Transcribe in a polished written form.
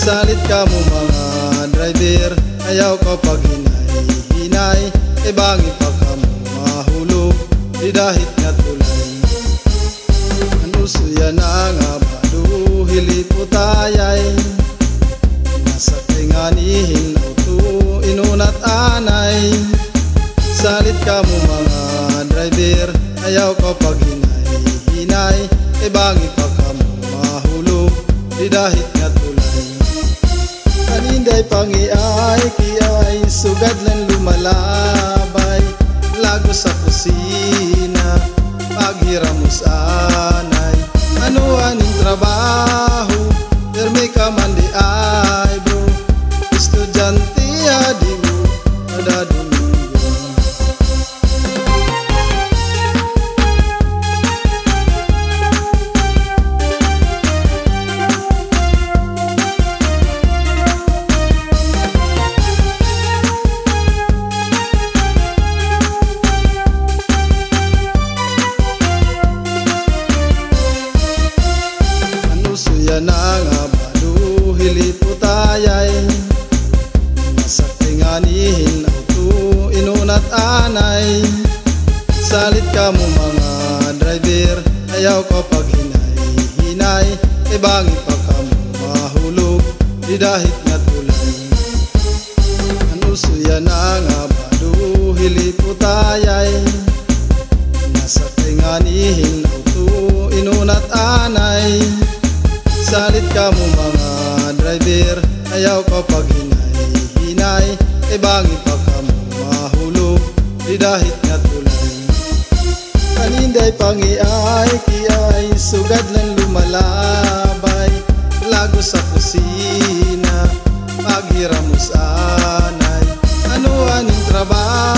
Salit ka mo mga driver, ayaw ka pag hinay-hinay, e bangi pa ka mo mahulog, di dahit nga tulay. Ano suya na nga balo, hilit po tayay, nasa tinganihin auto, inunat anay. Salit ka mo mga driver, ayaw ka pag hinay-hinay, e bangi pa ka mo mahulog, di dahit nga tulay. Kaninday pangiay, kiay, sugad lang lumalabay, lago sa kusina, paghiramos anay. Ano aning trabaho, permi ka man di ay bro, estudyante adi mo, nadadumi. Na nga balo, hilit po tayay, nasa tinganihin auto, inunat anay. Salit ka mo mga driver, ayaw ka pag hinay-hinay, e bangi pa ka mo mahulog, di dahit nga tulay. Ano suya na nga balo, hilit po tayay, nasa tinganihin auto, inunat anay. Salit ka mo mga driver, ayaw ka pag hinay-hinay, e bangi pa ka mo mahulog, di dahit nga tulay. Kaninday pangiay, kiay, sugad lang lumalabay, lago sa kusina, paghiramos anay. Ano aning trabaho,